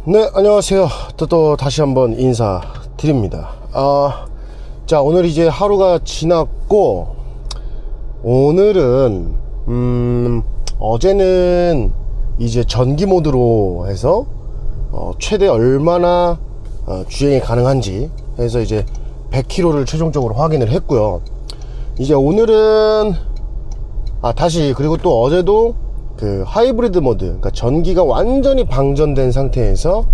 네, 안녕하세요. 또 다시 한번 인사드립니다. 자, 오늘 이제 하루가 지났고, 오늘은, 어제는 이제 전기 모드로 해서, 최대 얼마나 주행이 가능한지 해서 이제 100km를 최종적으로 확인을 했고요. 이제 오늘은, 다시, 그리고 또 어제도 그 하이브리드 모드, 그러니까 전기가 완전히 방전된 상태에서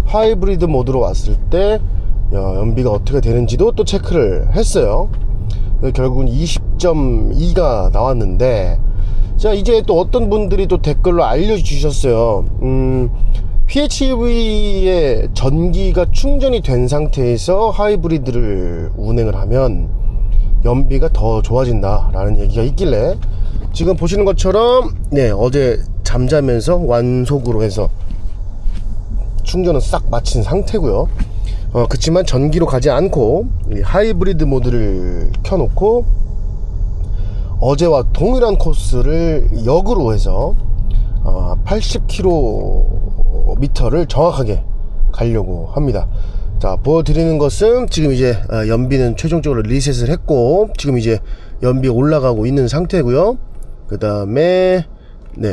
하이브리드 모드로 왔을 때 연비가 어떻게 되는지도 또 체크를 했어요. 결국은 20.2가 나왔는데, 자, 이제 또 어떤 분들이 또 댓글로 알려주셨어요. PHEV의 전기가 충전이 된 상태에서 하이브리드를 운행을 하면 연비가 더 좋아진다 라는 얘기가 있길래, 지금 보시는 것처럼 어제 잠자면서 완속으로 해서 충전은 싹 마친 상태고요. 그치만 전기로 가지 않고 하이브리드 모드를 켜놓고 어제와 동일한 코스를 역으로 해서 80km를 정확하게 가려고 합니다. 자, 보여드리는 것은 지금 이제 연비는 최종적으로 리셋을 했고, 지금 이제 연비 올라가고 있는 상태고요. 그 다음에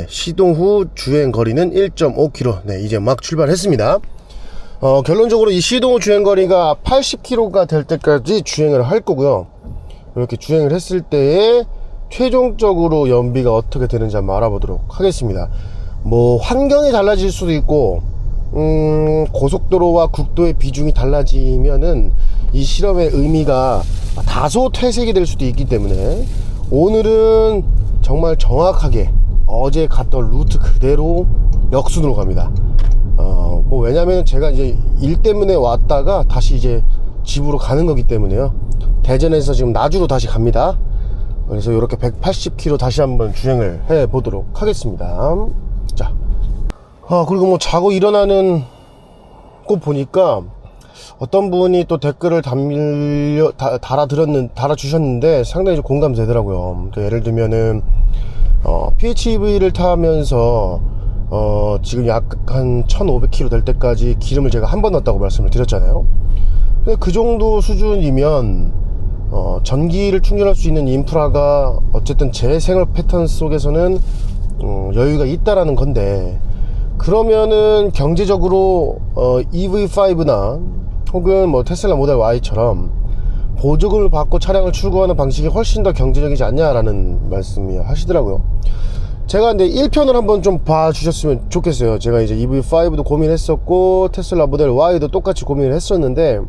시동 후 주행 거리는 1.5km. 이제 막 출발했습니다. 결론적으로 이 시동 후 주행 거리가 80km가 될 때까지 주행을 할 거고요. 이렇게 주행을 했을 때에 최종적으로 연비가 어떻게 되는지 한번 알아보도록 하겠습니다. 뭐 환경이 달라질 수도 있고, 고속도로와 국도의 비중이 달라지면은 이 실험의 의미가 다소 퇴색이 될 수도 있기 때문에, 오늘은 정말 정확하게 어제 갔던 루트 그대로 역순으로 갑니다. 뭐 왜냐면 제가 이제 일 때문에 왔다가 다시 이제 집으로 가는 거기 때문에요. 대전에서 지금 나주로 다시 갑니다. 그래서 이렇게 180km 다시 한번 주행을 해 보도록 하겠습니다. 자, 그리고 뭐 자고 일어나는 거 보니까 어떤 분이 또 댓글을 달아주셨는데 상당히 좀 공감되더라고요. 예를 들면은 PHEV를 타면서 지금 약 한 1500km 될 때까지 기름을 제가 한 번 넣었다고 말씀을 드렸잖아요. 그 정도 수준이면 전기를 충전할 수 있는 인프라가 어쨌든 제 생활 패턴 속에서는 여유가 있다라는 건데, 그러면은 경제적으로 EV5나 혹은 뭐 테슬라 모델 Y처럼 보조금을 받고 차량을 출고하는 방식이 훨씬 더 경제적이지 않냐라는 말씀이 하시더라고요. 제가 근데 1편을 한번 좀 봐주셨으면 좋겠어요. 제가 이제 EV5도 고민했었고 테슬라 모델 Y도 똑같이 고민을 했었는데,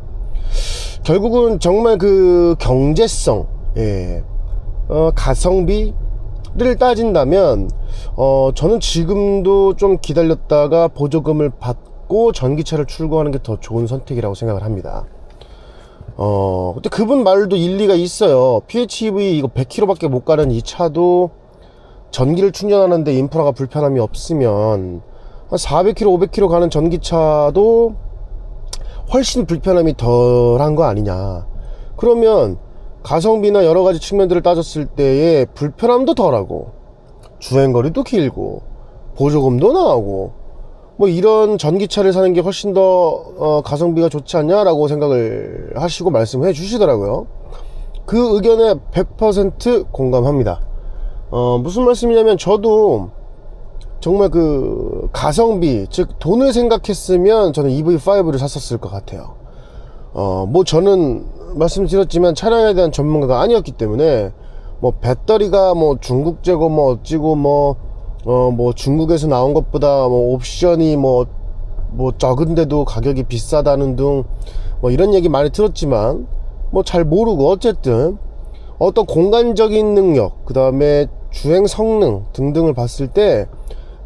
결국은 정말 그 경제성, 가성비를 따진다면 저는 지금도 좀 기다렸다가 보조금을 받고 전기차를 출고하는 게 더 좋은 선택이라고 생각을 합니다. 근데 그분 말도 일리가 있어요. PHEV 이거 100km 밖에 못 가는 이 차도 전기를 충전하는데 인프라가 불편함이 없으면 한 400km, 500km 가는 전기차도 훨씬 불편함이 덜한 거 아니냐. 그러면 가성비나 여러 가지 측면들을 따졌을 때에 불편함도 덜하고 주행거리도 길고 보조금도 나오고, 뭐 이런 전기차를 사는 게 훨씬 더 가성비가 좋지 않냐라고 생각을 하시고 말씀해 주시더라고요. 그 의견에 100% 공감합니다. 무슨 말씀이냐면, 저도 정말 그 가성비, 즉 돈을 생각했으면 저는 EV5를 샀었을 것 같아요. 뭐 저는 말씀드렸지만 차량에 대한 전문가가 아니었기 때문에, 뭐 배터리가 뭐 중국제고 뭐 어찌고 뭐 중국에서 나온 것보다 뭐 옵션이 뭐 적은데도 가격이 비싸다는 등 뭐 이런 얘기 많이 들었지만 뭐 잘 모르고, 어쨌든 어떤 공간적인 능력, 그 다음에 주행 성능 등등을 봤을 때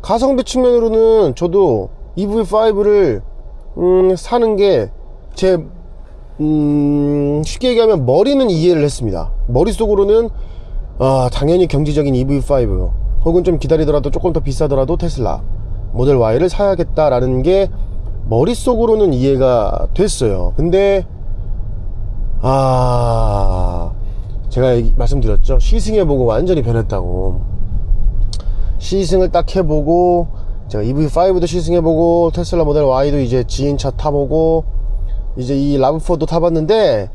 가성비 측면으로는 저도 EV5를 사는 게 제 쉽게 얘기하면 머리는 이해를 했습니다. 머릿속으로는 당연히 경제적인 EV5 혹은 좀 기다리더라도 조금 더 비싸더라도 테슬라 모델 Y를 사야겠다라는 게 머릿속으로는 이해가 됐어요. 근데 제가 말씀드렸죠. 시승해보고 완전히 변했다고. 시승을 딱 해보고 제가 EV5도 시승해보고 테슬라 모델 Y도 이제 지인차 타보고 이제 이 라브4도 타봤는데,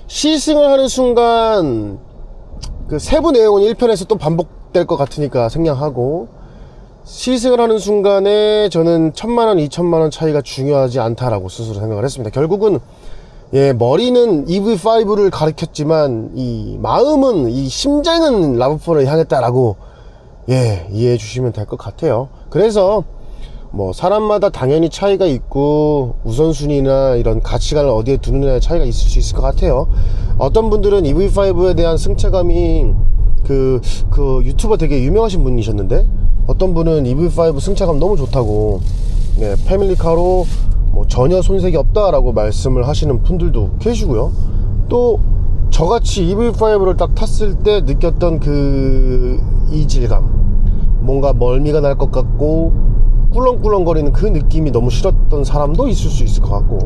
시승을 하는 순간 그 세부 내용은 1편에서 또 반복될 것 같으니까 생략하고, 시승을 하는 순간에 저는 1000만원 2000만원 차이가 중요하지 않다라고 스스로 생각을 했습니다. 결국은 머리는 EV5를 가리켰지만 이 마음은, 이 심장은 라브4를 향했다라고 이해해 주시면 될 것 같아요. 그래서 뭐 사람마다 당연히 차이가 있고 우선순위나 이런 가치관을 어디에 두느냐의 차이가 있을 수 있을 것 같아요. 어떤 분들은 EV5에 대한 승차감이 그 유튜버 되게 유명하신 분이셨는데, 어떤 분은 EV5 승차감 너무 좋다고, 패밀리카로 뭐 전혀 손색이 없다라고 말씀을 하시는 분들도 계시고요. 또 저같이 EV5를 딱 탔을 때 느꼈던 그 이질감, 뭔가 멀미가 날 것 같고 꿀렁꿀렁거리는 그 느낌이 너무 싫었던 사람도 있을 수 있을 것 같고,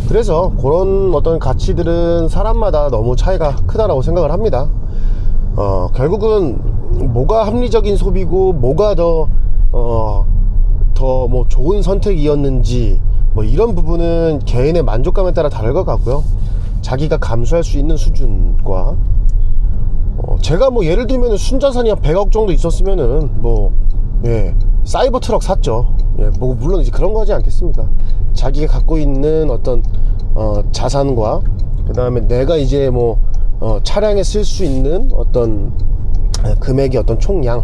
그래서 그런 어떤 가치들은 사람마다 너무 차이가 크다라고 생각을 합니다. 결국은 뭐가 합리적인 소비고 뭐가 더 뭐 좋은 선택이었는지, 뭐 이런 부분은 개인의 만족감에 따라 다를 것 같고요. 자기가 감수할 수 있는 수준과 제가 뭐 예를 들면 순자산이 한 100억 정도 있었으면은 사이버 트럭 샀죠. 뭐 물론 이제 그런 거 하지 않겠습니까? 자기가 갖고 있는 어떤 자산과 그 다음에 내가 이제 뭐 차량에 쓸 수 있는 어떤 금액의 어떤 총량,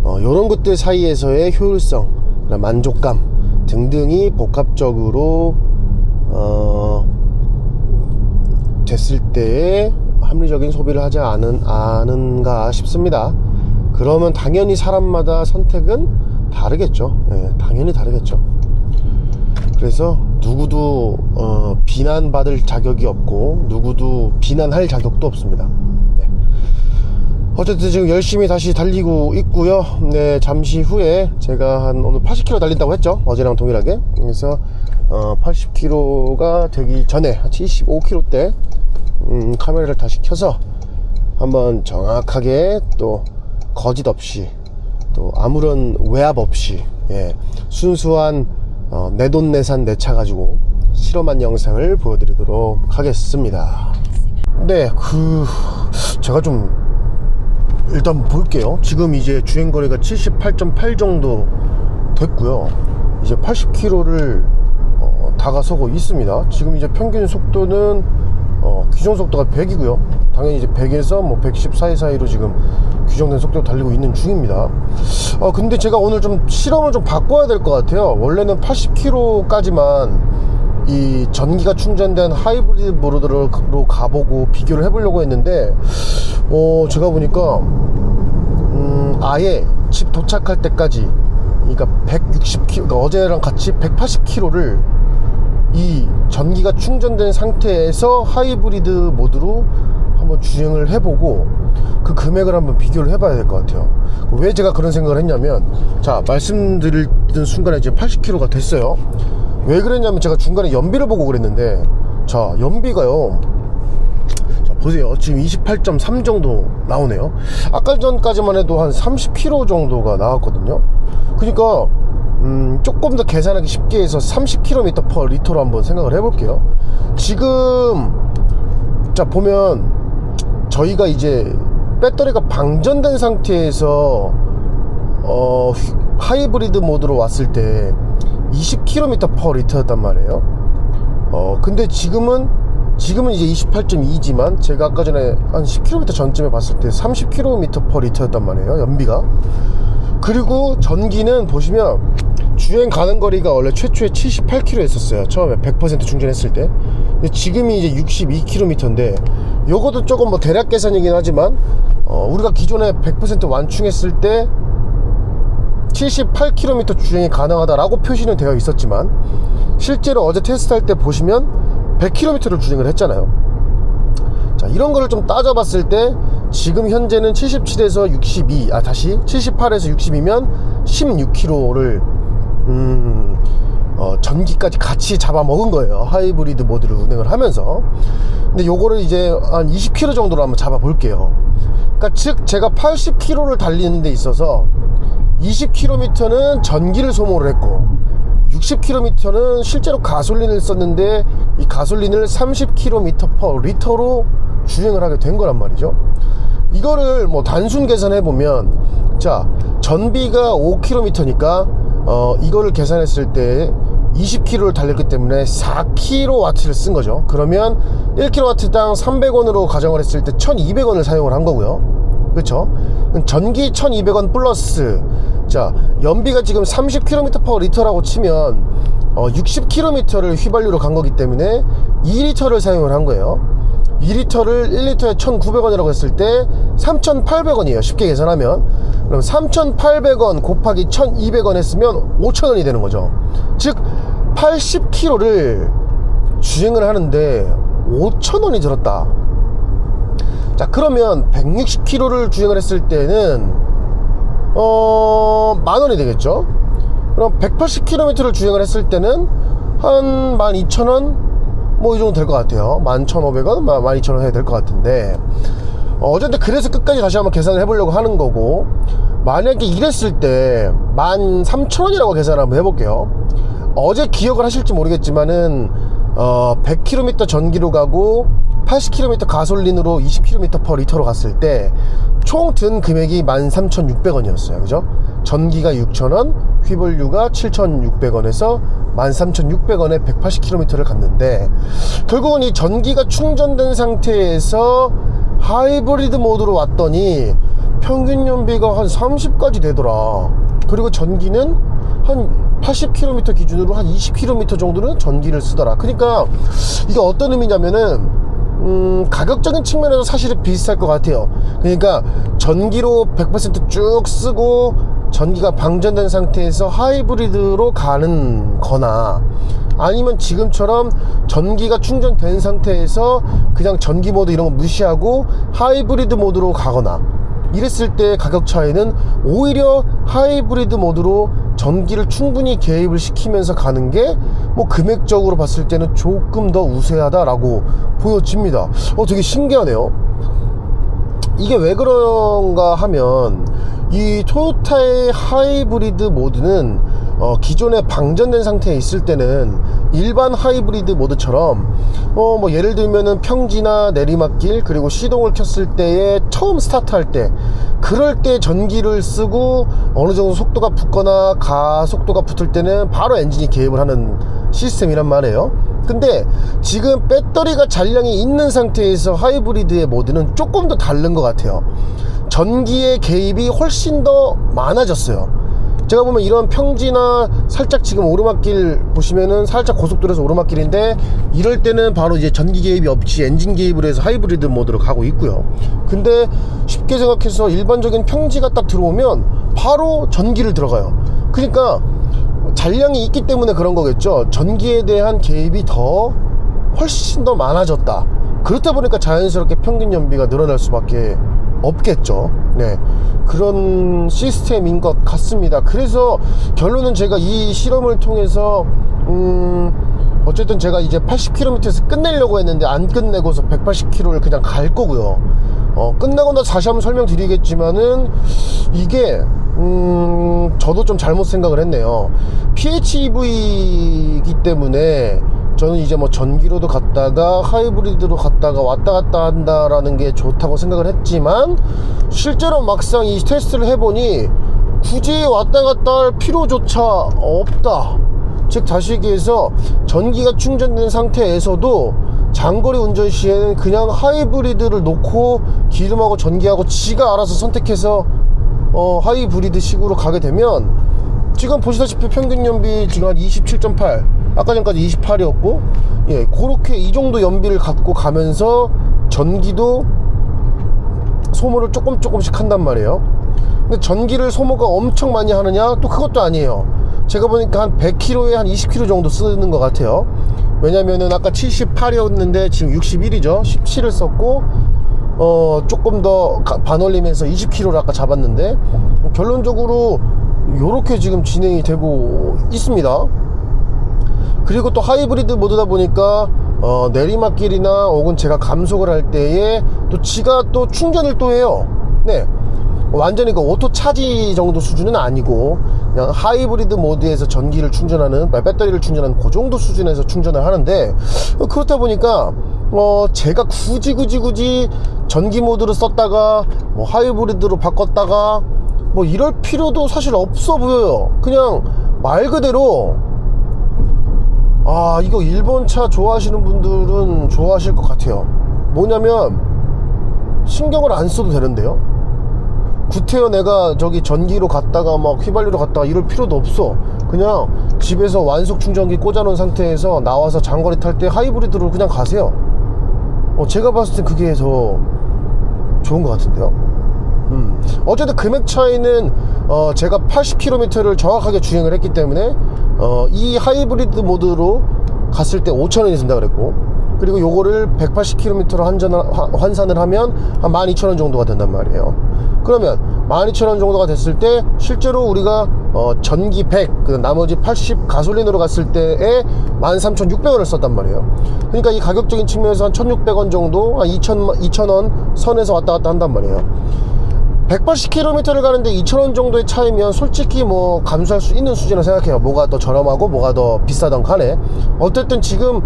요런 것들 사이에서의 효율성, 만족감 등등이 복합적으로 됐을 때에 합리적인 소비를 하지 않은가 싶습니다. 그러면 당연히 사람마다 선택은 다르겠죠. 당연히 다르겠죠. 그래서 누구도 비난받을 자격이 없고 누구도 비난할 자격도 없습니다. 어쨌든 지금 열심히 다시 달리고 있고요. 잠시 후에 제가 오늘 80km 달린다고 했죠. 어제랑 동일하게. 그래서 80km가 되기 전에 75km대 카메라를 다시 켜서 한번 정확하게 또 거짓 없이 또 아무런 외압 없이 순수한 내돈내산 내 차 가지고 실험한 영상을 보여드리도록 하겠습니다. 제가 좀 일단 볼게요. 지금 이제 주행거리가 78.8 정도 됐고요. 이제 80km를 다가서고 있습니다. 지금 이제 평균 속도는 규정 속도가 100이고요. 당연히 이제 100에서 뭐 110 사이사이로 지금 규정된 속도로 달리고 있는 중입니다. 근데 제가 오늘 좀 실험을 좀 바꿔야 될 것 같아요. 원래는 80km까지만 이 전기가 충전된 하이브리드 모드로 가보고 비교를 해보려고 했는데, 제가 보니까 아예 집 도착할 때까지, 그러니까 160km, 그러니까 어제랑 같이 180km를 이 전기가 충전된 상태에서 하이브리드 모드로 한번 주행을 해보고 그 금액을 한번 비교를 해봐야 될 것 같아요. 왜 제가 그런 생각을 했냐면, 자, 말씀드리던 순간에 이제 80km가 됐어요. 왜 그랬냐면 제가 중간에 연비를 보고 그랬는데, 자, 연비가요, 자 보세요. 지금 28.3 정도 나오네요. 아까 전까지만 해도 한 30km 정도가 나왔거든요. 그러니까 조금 더 계산하기 쉽게 해서 30km/L로 한번 생각을 해볼게요. 지금 자 보면 저희가 이제 배터리가 방전된 상태에서 하이브리드 모드로 왔을 때 20km/L였단 말이에요. 근데 지금은 이제 28.2지만 제가 아까 전에 한 10km 전쯤에 봤을 때 30km/L였단 말이에요, 연비가. 그리고 전기는 보시면 주행 가는 거리가 원래 최초에 78km 했었어요. 처음에 100% 충전했을 때. 근데 지금이 이제 62km인데, 요것도 조금 뭐 대략 계산이긴 하지만 우리가 기존에 100% 완충했을 때 78km 주행이 가능하다라고 표시는 되어 있었지만, 실제로 어제 테스트할 때 보시면 100km를 주행을 했잖아요. 자, 이런 거를 좀 따져봤을 때 지금 현재는 77에서 62, 다시 78에서 62면 16km를 전기까지 같이 잡아먹은 거예요. 하이브리드 모드를 운행을 하면서. 근데 요거를 이제 한 20km 정도로 한번 잡아볼게요. 그러니까 즉 제가 80km를 달리는 데 있어서 20km는 전기를 소모를 했고 60km는 실제로 가솔린을 썼는데 이 가솔린을 30km/L로 주행을 하게 된 거란 말이죠. 이거를 뭐 단순 계산해 보면, 자, 전비가 5km니까 이거를 계산했을 때 20km를 달렸기 때문에 4kW를 쓴 거죠. 그러면 1kW당 300원으로 가정을 했을 때 1200원을 사용을 한 거고요. 그렇죠? 전기 1200원 플러스, 자, 연비가 지금 30km/L라고 치면 60km를 휘발유로 간 거기 때문에 2리터를 사용을 한 거예요. 2리터를 1리터에 1900원이라고 했을 때 3800원이에요. 쉽게 계산하면. 그럼 3800원 곱하기 1200원 했으면 5000원이 되는 거죠. 즉 80km를 주행을 하는데 5000원이 들었다. 자, 그러면 160km를 주행을 했을 때는 만원이 되겠죠. 그럼 180km를 주행을 했을 때는 한 12,000원 뭐 이 정도 될 것 같아요. 11,500원, 12,000원 해야 될 것 같은데, 어쨌든 그래서 끝까지 다시 한번 계산을 해보려고 하는 거고, 만약에 이랬을 때 13,000원이라고 계산을 한번 해볼게요. 어제 기억을 하실지 모르겠지만은 100km 전기로 가고 80km 가솔린으로 20km/L로 갔을 때 총 든 금액이 13,600원이었어요. 그죠? 전기가 6,000원, 휘발유가 7,600원에서 13,600원에 180km를 갔는데, 결국은 이 전기가 충전된 상태에서 하이브리드 모드로 왔더니 평균 연비가 한 30까지 되더라. 그리고 전기는 한 80km 기준으로 한 20km 정도는 전기를 쓰더라. 그러니까 이게 어떤 의미냐면은 가격적인 측면에서 사실은 비슷할 것 같아요. 그러니까 전기로 100% 쭉 쓰고 전기가 방전된 상태에서 하이브리드로 가는 거나, 아니면 지금처럼 전기가 충전된 상태에서 그냥 전기 모드 이런 거 무시하고 하이브리드 모드로 가거나, 이랬을 때 가격 차이는 오히려 하이브리드 모드로 전기를 충분히 개입을 시키면서 가는 게 뭐 금액적으로 봤을 때는 조금 더 우세하다라고 보여집니다. 되게 신기하네요. 이게 왜 그런가 하면, 이 토요타의 하이브리드 모드는 기존에 방전된 상태에 있을 때는 일반 하이브리드 모드처럼 뭐 예를 들면은 평지나 내리막길, 그리고 시동을 켰을 때에 처음 스타트할 때, 그럴 때 전기를 쓰고 어느 정도 속도가 붙거나 가속도가 붙을 때는 바로 엔진이 개입을 하는 시스템이란 말이에요. 근데 지금 배터리가 잔량이 있는 상태에서 하이브리드의 모드는 조금 더 다른 것 같아요. 전기의 개입이 훨씬 더 많아졌어요. 제가 보면 이런 평지나 살짝 지금 오르막길 보시면은 살짝 고속도로에서 오르막길인데, 이럴 때는 바로 이제 전기 개입이 없이 엔진 개입을 해서 하이브리드 모드로 가고 있고요. 근데 쉽게 생각해서 일반적인 평지가 딱 들어오면 바로 전기를 들어가요. 그러니까 잔량이 있기 때문에 그런 거겠죠. 전기에 대한 개입이 훨씬 더 많아졌다. 그렇다 보니까 자연스럽게 평균 연비가 늘어날 수밖에 없겠죠. 네, 그런 시스템인 것 같습니다. 그래서 결론은 제가 이 실험을 통해서 어쨌든 제가 이제 80km에서 끝내려고 했는데 안 끝내고서 180km를 그냥 갈 거고요. 끝나고 나서 다시 한번 설명드리겠지만은, 이게 저도 좀 잘못 생각을 했네요. PHEV이기 때문에 저는 이제 뭐 전기로도 갔다가 하이브리드로 갔다가 왔다 갔다 한다라는 게 좋다고 생각을 했지만, 실제로 막상 이 테스트를 해보니 굳이 왔다 갔다 할 필요조차 없다. 즉 다시 얘기해서 전기가 충전된 상태에서도 장거리 운전 시에는 그냥 하이브리드를 놓고 기름하고 전기하고 지가 알아서 선택해서 하이브리드 식으로 가게 되면, 지금 보시다시피 평균 연비 지금 한 27.8, 아까 전까지 28이었고, 예, 그렇게 이 정도 연비를 갖고 가면서 전기도 소모를 조금씩 한단 말이에요. 근데 전기를 소모가 엄청 많이 하느냐? 또 그것도 아니에요. 제가 보니까 한 100km에 한 20km 정도 쓰는 것 같아요. 왜냐면은 아까 78이었는데 지금 61이죠 17을 썼고 조금 더 반올림해서 20km를 아까 잡았는데, 결론적으로 요렇게 지금 진행이 되고 있습니다. 그리고 또 하이브리드 모드다 보니까 내리막길이나 혹은 제가 감속을 할 때에 또 지가 또 충전을 또 해요. 네, 완전히 그 오토 차지 정도 수준은 아니고 그냥 하이브리드 모드에서 전기를 충전하는, 배터리를 충전하는 그 정도 수준에서 충전을 하는데, 그렇다 보니까 제가 굳이 전기 모드로 썼다가 뭐 하이브리드로 바꿨다가 뭐 이럴 필요도 사실 없어 보여요. 그냥 말 그대로 이거 일본 차 좋아하시는 분들은 좋아하실 것 같아요. 뭐냐면 신경을 안 써도 되는데요. 구태여 내가 저기 전기로 갔다가 막 휘발유로 갔다가 이럴 필요도 없어. 그냥 집에서 완속 충전기 꽂아놓은 상태에서 나와서 장거리 탈 때 하이브리드로 그냥 가세요. 제가 봤을 때 그게 더 좋은 것 같은데요. 어쨌든 금액 차이는 제가 80km를 정확하게 주행을 했기 때문에 이 하이브리드 모드로 갔을 때 5,000원이 든다 그랬고, 그리고 요거를 180km로 환산을 하면 한 12,000원 정도가 된단 말이에요. 그러면 12,000원 정도가 됐을 때 실제로 우리가 전기 100, 나머지 80 가솔린으로 갔을 때에 13,600원을 썼단 말이에요. 그러니까 이 가격적인 측면에서 한 1,600원 정도, 한 2,000원 선에서 왔다 갔다 한단 말이에요. 180km를 가는데 2,000원 정도의 차이면 솔직히 뭐 감수할 수 있는 수준을 생각해요. 뭐가 더 저렴하고 뭐가 더 비싸던 간에. 어쨌든 지금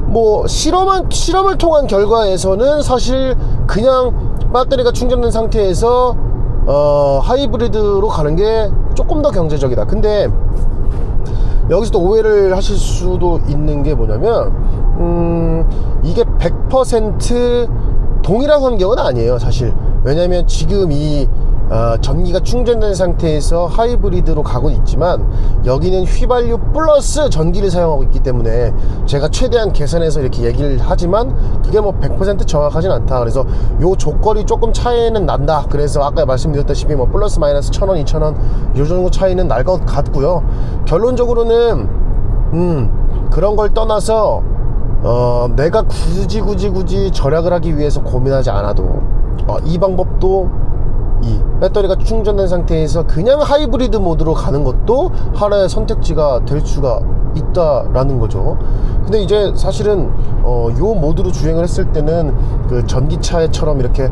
뭐 실험을 통한 결과에서는 사실 그냥 배터리가 충전된 상태에서 하이브리드로 가는 게 조금 더 경제적이다. 근데 여기서 또 오해를 하실 수도 있는 게 뭐냐면 이게 100% 동일한 환경은 아니에요, 사실. 왜냐면 지금 이 전기가 충전된 상태에서 하이브리드로 가고 있지만 여기는 휘발유 플러스 전기를 사용하고 있기 때문에 제가 최대한 계산해서 이렇게 얘기를 하지만 그게 뭐 100% 정확하진 않다. 그래서 요 조건이 조금 차이는 난다. 그래서 아까 말씀드렸다시피 뭐 플러스 마이너스 1,000원 2,000원 요 정도 차이는 날 것 같고요. 결론적으로는 그런 걸 떠나서 내가 굳이 절약을 하기 위해서 고민하지 않아도 이 방법도, 이 배터리가 충전된 상태에서 그냥 하이브리드 모드로 가는 것도 하나의 선택지가 될 수가 있다라는 거죠. 근데 이제 사실은 요 모드로 주행을 했을 때는 그 전기차처럼 이렇게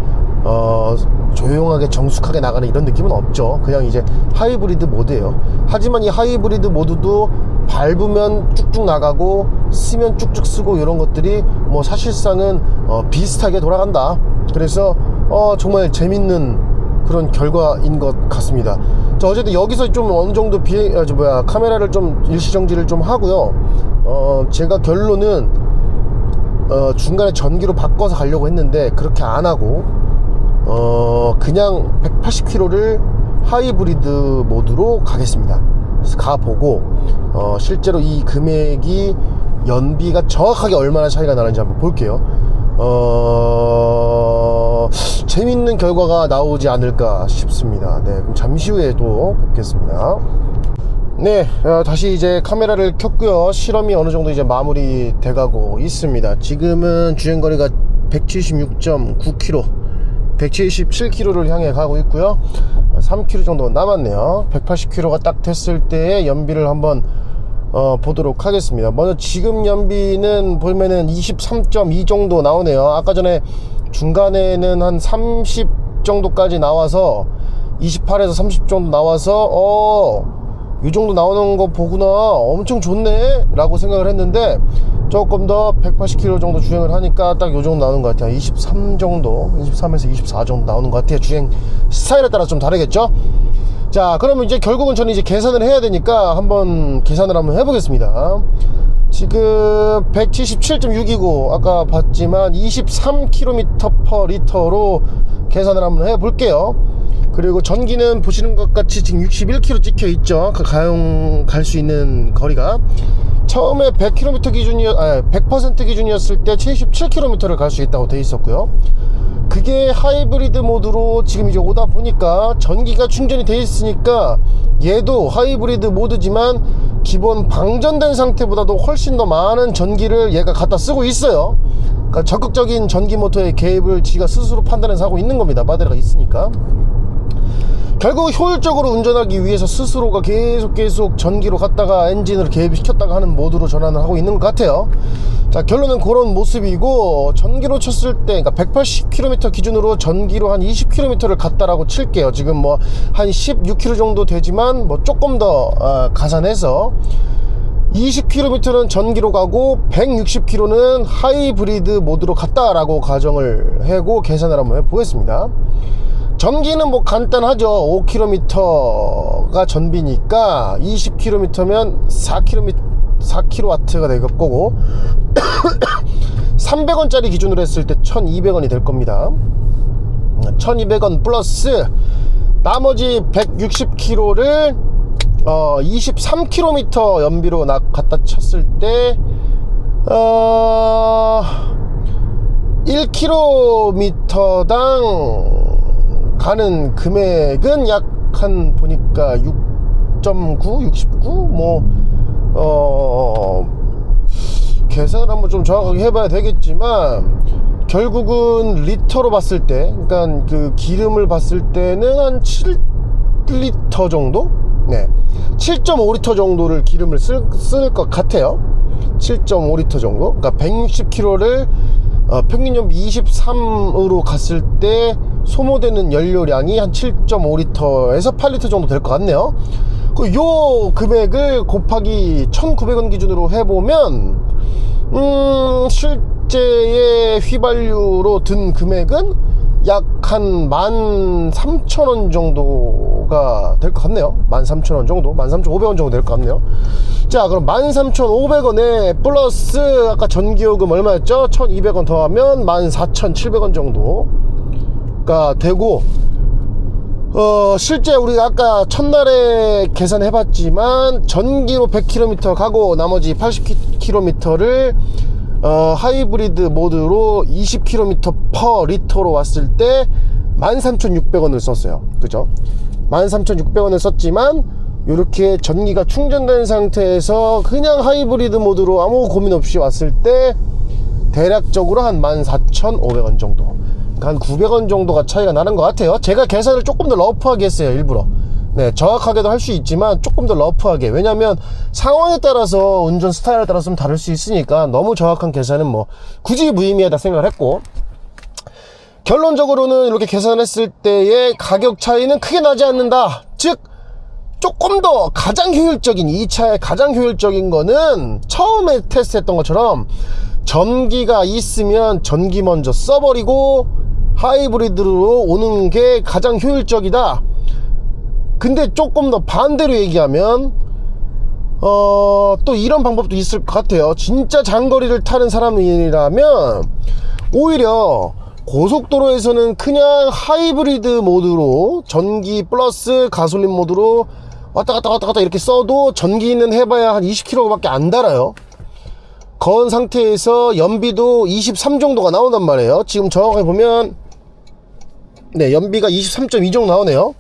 조용하게 정숙하게 나가는 이런 느낌은 없죠. 그냥 이제 하이브리드 모드예요. 하지만 이 하이브리드 모드도 밟으면 쭉쭉 나가고 쓰면 쭉쭉 쓰고 이런 것들이 뭐 사실상은 비슷하게 돌아간다. 그래서 정말 재밌는 그런 결과인 것 같습니다. 자, 어쨌든 여기서 좀 어느 정도 카메라를 좀 일시정지를 좀 하고요. 제가 결론은 중간에 전기로 바꿔서 가려고 했는데 그렇게 안 하고 그냥 180km를 하이브리드 모드로 가겠습니다. 그래서 가보고 실제로 이 금액이 연비가 정확하게 얼마나 차이가 나는지 한번 볼게요. 재밌는 결과가 나오지 않을까 싶습니다. 네, 그럼 잠시 후에 또 뵙겠습니다. 네, 다시 이제 카메라를 켰고요. 실험이 어느 정도 이제 마무리 돼가고 있습니다. 지금은 주행거리가 176.9km, 177km를 향해 가고 있고요. 3km 정도 남았네요. 180km가 딱 됐을 때의 연비를 한번 보도록 하겠습니다. 먼저 지금 연비는 보면은 23.2 정도 나오네요. 아까 전에 중간에는 한 30 정도까지 나와서 28에서 30 정도 나와서 이 정도 나오는 거 보구나, 엄청 좋네 라고 생각을 했는데 조금 더 180km 정도 주행을 하니까 딱 요 정도 나오는 것 같아요. 23 정도, 23에서 24 정도 나오는 것 같아요. 주행 스타일에 따라 좀 다르겠죠. 자, 그러면 이제 결국은 저는 이제 계산을 해야 되니까 한번 계산을 한번 해보겠습니다. 지금 177.6이고 아까 봤지만 23km/L로 계산을 한번 해볼게요. 그리고 전기는 보시는 것 같이 지금 61km 찍혀 있죠. 갈 수 있는 거리가 처음에 100km 기준이었 100% 기준이었을 때 77km를 갈 수 있다고 돼 있었고요. 그게 하이브리드 모드로 지금 이제 오다 보니까 전기가 충전이 돼 있으니까 얘도 하이브리드 모드지만 기본 방전된 상태보다도 훨씬 더 많은 전기를 얘가 갖다 쓰고 있어요. 그러니까 적극적인 전기 모터의 개입을 지가 스스로 판단해서 하고 있는 겁니다. 배터리가 있으니까. 결국 효율적으로 운전하기 위해서 스스로가 계속 전기로 갔다가 엔진을 개입시켰다가 하는 모드로 전환을 하고 있는 것 같아요. 자, 결론은 그런 모습이고, 전기로 쳤을 때, 그러니까 180km 기준으로 전기로 한 20km를 갔다라고 칠게요. 지금 뭐 한 16km 정도 되지만 뭐 조금 더 가산해서 20km는 전기로 가고 160km는 하이브리드 모드로 갔다라고 가정을 하고 계산을 한번 해보겠습니다. 전기는 뭐 간단하죠. 5km가 전비니까 20km면 4kW가 될 거고 300원짜리 기준으로 했을 때 1200원이 될 겁니다. 1200원 플러스 나머지 160km를 23km 연비로 갖다 쳤을 때 1km당 가는 금액은 약 한 보니까 6.9, 69? 계산을 한번 좀 정확하게 해봐야 되겠지만, 결국은 리터로 봤을 때, 그러니까 그 기름을 봤을 때는 한 7리터 정도? 네. 7.5리터 정도를 기름을 쓸 것 같아요. 7.5리터 정도? 그러니까 160km를 평균 연비 23으로 갔을 때 소모되는 연료량이 한 7.5리터에서 8리터 정도 될 것 같네요. 요 금액을 곱하기 1,900원 기준으로 해보면 실제의 휘발유로 든 금액은 약 한 13,000원 정도가 될 것 같네요. 13,000원 정도, 13,500원 정도 될 것 같네요. 자, 그럼 13,500원에 플러스 아까 전기요금 얼마였죠? 1,200원 더하면 14,700원 정도가 되고, 실제 우리가 아까 첫날에 계산해봤지만 전기로 100km 가고 나머지 80km를 하이브리드 모드로 20km per 리터로 왔을 때 13,600원을 썼어요. 그죠? 13,600원을 썼지만 이렇게 전기가 충전된 상태에서 그냥 하이브리드 모드로 아무 고민 없이 왔을 때 대략적으로 한 14,500원 정도, 한 900원 정도가 차이가 나는 것 같아요. 제가 계산을 조금 더 러프하게 했어요. 일부러. 네, 정확하게도 할 수 있지만 조금 더 러프하게. 왜냐면 상황에 따라서 운전 스타일에 따라서 좀 다를 수 있으니까 너무 정확한 계산은 뭐 굳이 무의미하다 생각을 했고, 결론적으로는 이렇게 계산했을 때의 가격 차이는 크게 나지 않는다. 즉 조금 더 가장 효율적인, 이 차의 가장 효율적인 거는 처음에 테스트했던 것처럼 전기가 있으면 전기 먼저 써버리고 하이브리드로 오는 게 가장 효율적이다. 근데 조금 더 반대로 얘기하면 또 이런 방법도 있을 것 같아요. 진짜 장거리를 타는 사람이라면 오히려 고속도로에서는 그냥 하이브리드 모드로 전기 플러스 가솔린 모드로 왔다 갔다 이렇게 써도 전기는 해봐야 한 20km 밖에 안 달아요. 그런 상태에서 연비도 23 정도가 나온단 말이에요. 지금 정확하게 보면 네, 연비가 23.2 정도 나오네요.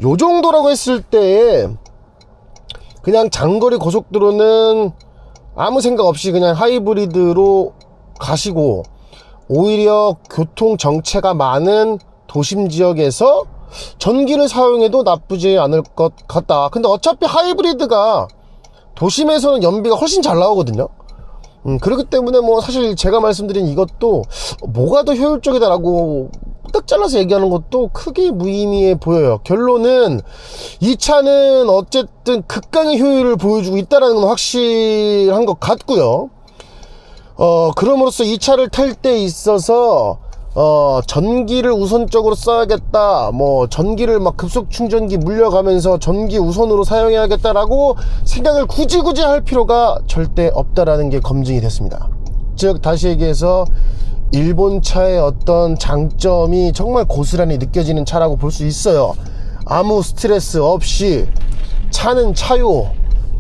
요 정도라고 했을 때 그냥 장거리 고속도로는 아무 생각 없이 그냥 하이브리드로 가시고, 오히려 교통 정체가 많은 도심 지역에서 전기를 사용해도 나쁘지 않을 것 같다. 근데 어차피 하이브리드가 도심에서는 연비가 훨씬 잘 나오거든요. 그렇기 때문에 뭐 사실 제가 말씀드린 이것도 뭐가 더 효율적이다라고 딱 잘라서 얘기하는 것도 크게 무의미해 보여요. 결론은 이 차는 어쨌든 극강의 효율을 보여주고 있다는 건 확실한 것 같고요. 그럼으로써 이 차를 탈 때 있어서 전기를 우선적으로 써야겠다, 뭐 전기를 막 급속 충전기 물려가면서 전기 우선으로 사용해야겠다라고 생각을 굳이 할 필요가 절대 없다라는 게 검증이 됐습니다. 즉 다시 얘기해서 일본 차의 어떤 장점이 정말 고스란히 느껴지는 차라고 볼 수 있어요. 아무 스트레스 없이 차는 차요,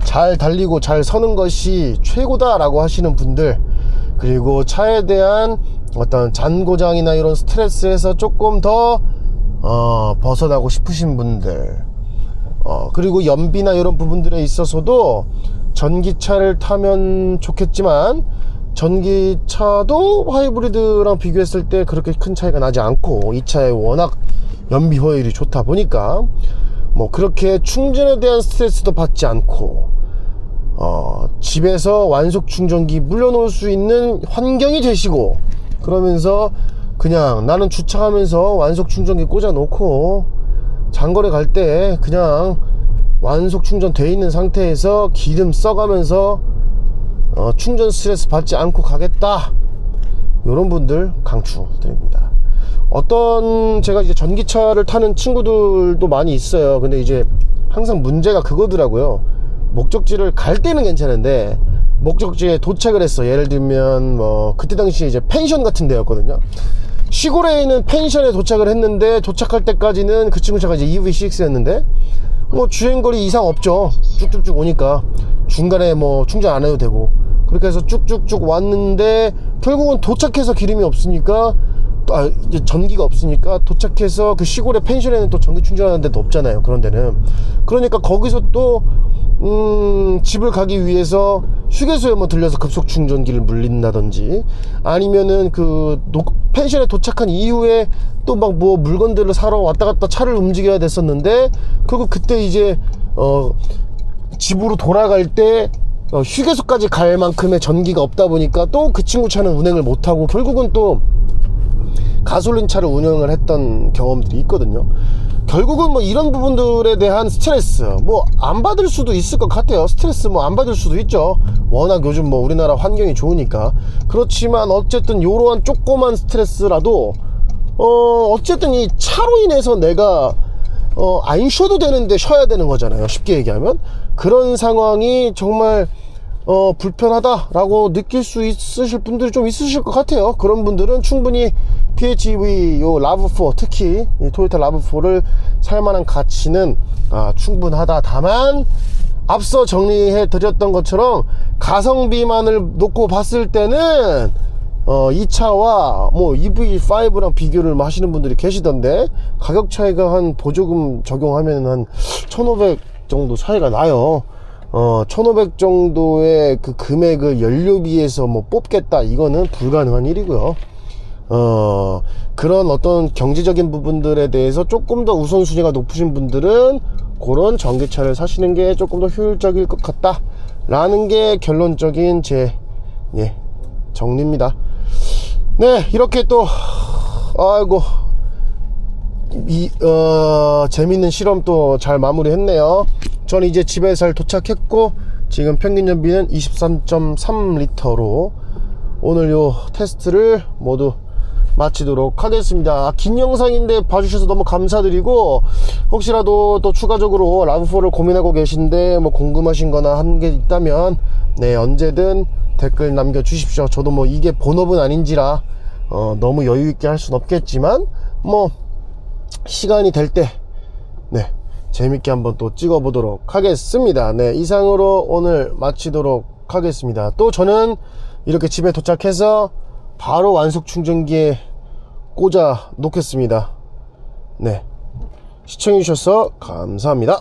잘 달리고 잘 서는 것이 최고다 라고 하시는 분들, 그리고 차에 대한 어떤 잔고장이나 이런 스트레스에서 조금 더 벗어나고 싶으신 분들, 그리고 연비나 이런 부분들에 있어서도 전기차를 타면 좋겠지만 전기차도 하이브리드랑 비교했을 때 그렇게 큰 차이가 나지 않고, 이 차에 워낙 연비 효율이 좋다 보니까 뭐 그렇게 충전에 대한 스트레스도 받지 않고 집에서 완속 충전기 물려놓을 수 있는 환경이 되시고, 그러면서 그냥 나는 주차하면서 완속 충전기 꽂아 놓고 장거리 갈 때 그냥 완속 충전 돼 있는 상태에서 기름 써가면서 충전 스트레스 받지 않고 가겠다, 요런 분들 강추드립니다. 제가 이제 전기차를 타는 친구들도 많이 있어요. 근데 이제 항상 문제가 그거더라고요. 목적지를 갈 때는 괜찮은데 목적지에 도착을 했어. 예를 들면 뭐 그때 당시에 이제 펜션 같은 데였거든요. 시골에 있는 펜션에 도착을 했는데, 도착할 때까지는 그 친구 차가 이제 EV6였는데 뭐 주행거리 이상 없죠. 쭉쭉쭉 오니까 중간에 뭐 충전 안 해도 되고, 그렇게 해서 쭉쭉쭉 왔는데 결국은 도착해서 기름이 없으니까, 이제 전기가 없으니까 도착해서 그 시골의 펜션에는 또 전기 충전하는 데도 없잖아요, 그런 데는. 그러니까 거기서 또 집을 가기 위해서 휴게소에 뭐 들려서 급속 충전기를 물린다든지, 아니면은 그 펜션에 도착한 이후에 또 막 뭐 물건들을 사러 왔다 갔다 차를 움직여야 됐었는데, 결국 그때 이제 집으로 돌아갈 때 휴게소까지 갈 만큼의 전기가 없다 보니까 또 그 친구 차는 운행을 못하고 결국은 또 가솔린 차를 운영을 했던 경험들이 있거든요. 결국은 뭐 이런 부분들에 대한 스트레스 뭐 안 받을 수도 있을 것 같아요. 스트레스 뭐 안 받을 수도 있죠. 워낙 요즘 뭐 우리나라 환경이 좋으니까. 그렇지만 어쨌든 요러한 조그만 스트레스라도 어쨌든 이 차로 인해서 내가 안 쉬어도 되는데 쉬어야 되는 거잖아요, 쉽게 얘기하면. 그런 상황이 정말 불편하다라고 느낄 수 있으실 분들이 좀 있으실 것 같아요. 그런 분들은 충분히 PHEV 요 RAV4, 특히 이 토요타 RAV4를 살만한 가치는 충분하다. 다만 앞서 정리해 드렸던 것처럼 가성비만을 놓고 봤을 때는 이 차와 뭐 EV5랑 비교를 하시는 분들이 계시던데, 가격 차이가 한 보조금 적용하면 한 1,500 정도 차이가 나요. 1,500 정도의 그 금액을 연료비에서 뭐 뽑겠다, 이거는 불가능한 일이고요. 그런 어떤 경제적인 부분들에 대해서 조금 더 우선순위가 높으신 분들은 그런 전기차를 사시는 게 조금 더 효율적일 것 같다 라는 게 결론적인 제 정리입니다. 네, 이렇게 또 아이고 재밌는 실험 또 잘 마무리했네요. 전 이제 집에 잘 도착했고, 지금 평균 연비는 23.3리터로 오늘 요 테스트를 모두 마치도록 하겠습니다. 긴 영상인데 봐주셔서 너무 감사드리고, 혹시라도 또 추가적으로 RAV4를 고민하고 계신데 뭐 궁금하신 거나 한 게 있다면 언제든 댓글 남겨주십시오. 저도 뭐 이게 본업은 아닌지라 너무 여유있게 할 순 없겠지만 뭐 시간이 될 때 재밌게 한번 또 찍어보도록 하겠습니다. 이상으로 오늘 마치도록 하겠습니다. 또 저는 이렇게 집에 도착해서 바로 완속 충전기에 꽂아 놓겠습니다. 시청해주셔서 감사합니다.